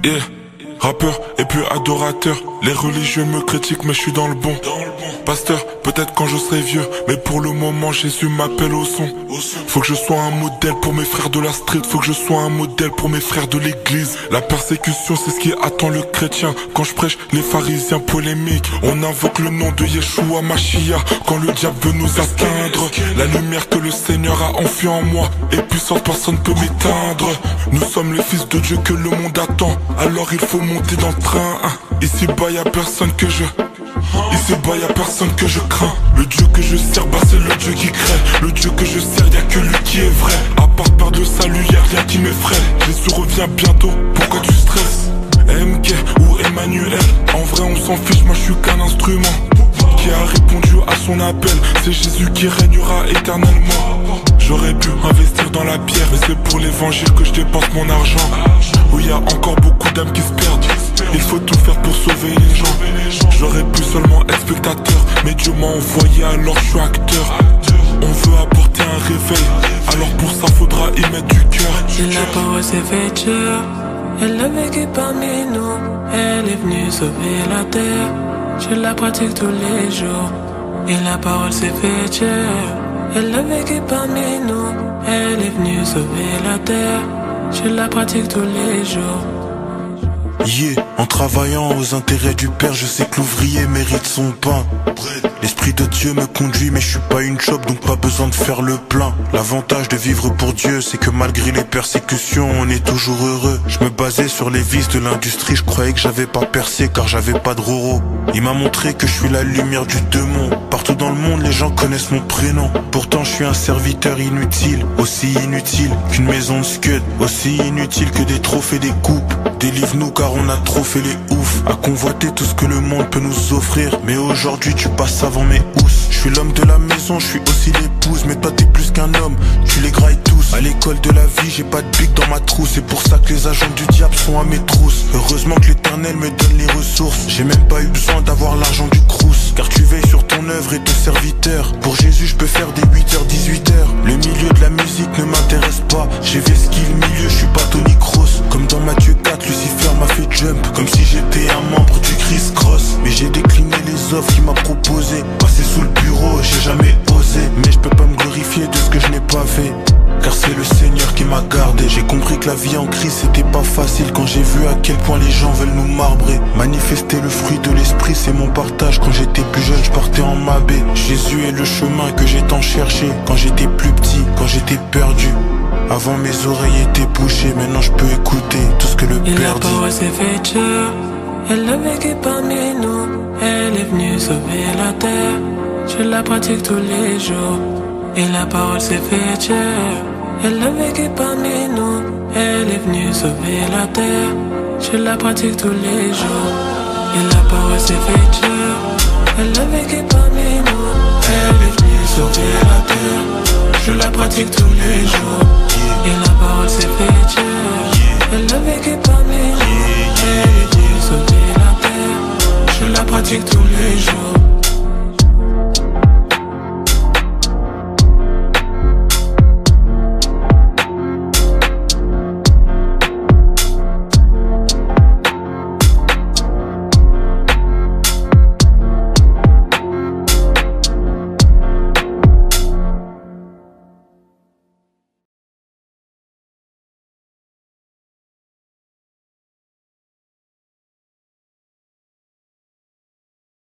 Yeah. Rappeur et puis adorateur. Les religieux me critiquent mais je suis dans le bon. Pasteur, peut-être quand je serai vieux, mais pour le moment Jésus m'appelle au son. Faut que je sois un modèle pour mes frères de la street, faut que je sois un modèle pour mes frères de l'église. La persécution c'est ce qui attend le chrétien. Quand je prêche, les pharisiens polémiques. On invoque le nom de Yeshua Mashiach quand le diable veut nous atteindre. La lumière que le Seigneur a enfouie en moi est puissante, personne peut m'éteindre. Nous sommes les fils de Dieu que le monde attend, alors il faut monter dans le train. Ici-bas y'a personne que je... Ici-bas y'a personne que je crains. Le Dieu que je sers, bah c'est le Dieu qui crée. Le Dieu que je sers, y'a que lui qui est vrai. À part peur de salut, y'a rien qui m'effraie. Jésus revient bientôt, pourquoi tu stresses? MK ou Emmanuel, en vrai on s'en fiche, moi je suis qu'un instrument qui a répondu à son appel. C'est Jésus qui régnera éternellement. J'aurais pu investir dans la pierre, mais c'est pour l'évangile que je dépense mon argent. Où y a encore beaucoup d'âmes qui se perdent. Il faut tout faire pour sauver les gens. J'aurais pu seulement être spectateur, mais Dieu m'a envoyé alors je suis acteur. On veut apporter un réveil, alors pour ça faudra y mettre du cœur. Et la parole s'est fait chair, elle a vécu parmi nous. Elle est venue sauver la terre, je la pratique tous les jours. Et la parole s'est fait chair, elle a vécu parmi nous. Elle est venue sauver la terre, je la pratique tous les jours. Yeah, en travaillant aux intérêts du Père, je sais que l'ouvrier mérite son pain. L'esprit de Dieu me conduit, mais je suis pas une chope, donc pas besoin de faire le plein. L'avantage de vivre pour Dieu, c'est que malgré les persécutions, on est toujours heureux. Je me basais sur les vices de l'industrie, je croyais que j'avais pas percé car j'avais pas de roro. Il m'a montré que je suis la lumière du démon. Partout dans le monde, les gens connaissent mon prénom. Pourtant, je suis un serviteur inutile, aussi inutile qu'une maison de scud, aussi inutile que des trophées, des coupes. Délivre-nous car on a trop fait les oufs, à convoiter tout ce que le monde peut nous offrir. Mais aujourd'hui tu passes avant mes housses. Je suis l'homme de la maison, je suis aussi l'épouse. Mais toi t'es plus qu'un homme, tu les grailles tous. À l'école de la vie j'ai pas de bic dans ma trousse. C'est pour ça que les agents du diable sont à mes trousses. Heureusement que l'éternel me donne les ressources. J'ai même pas eu besoin d'avoir l'argent du crous, car tu veilles sur ton œuvre et ton serviteur. Pour Jésus je peux faire des 8h, 18h. Le milieu de la musique ne m'intéresse pas. J'ai vesquille le milieu, je suis pas Tony Kroos. Comme dans Matthieu 4, Lucifer m'a fait jump, comme si j'étais un membre du Criss Cross. Mais j'ai décliné les offres qu'il m'a proposées. Passer sous le bureau, j'ai jamais osé. Mais je peux pas me glorifier de ce que je n'ai pas fait, car c'est le Seigneur qui m'a gardé. J'ai compris que la vie en Christ c'était pas facile, quand j'ai vu à quel point les gens veulent nous marbrer. Manifester le fruit de l'esprit c'est mon partage. Quand j'étais plus jeune je partais en mabé. Jésus est le chemin que j'ai tant cherché. Quand j'étais plus petit, quand j'étais perdu. Avant mes oreilles étaient bouchées, maintenant je peux écouter tout ce que le Et Père la dit. parole s'est fait chair, elle a vécu parmi nous. Elle est venue sauver la terre, je la pratique tous les jours. Et la parole s'est fait chair, elle a vécu parmi nous. Elle est venue sauver la terre, je la pratique tous les jours. Et la parole s'est fait chair, elle a vécu parmi nous. Elle est venue sauver la terre, je la pratique tous les jours. Et la parole s'est fait chair.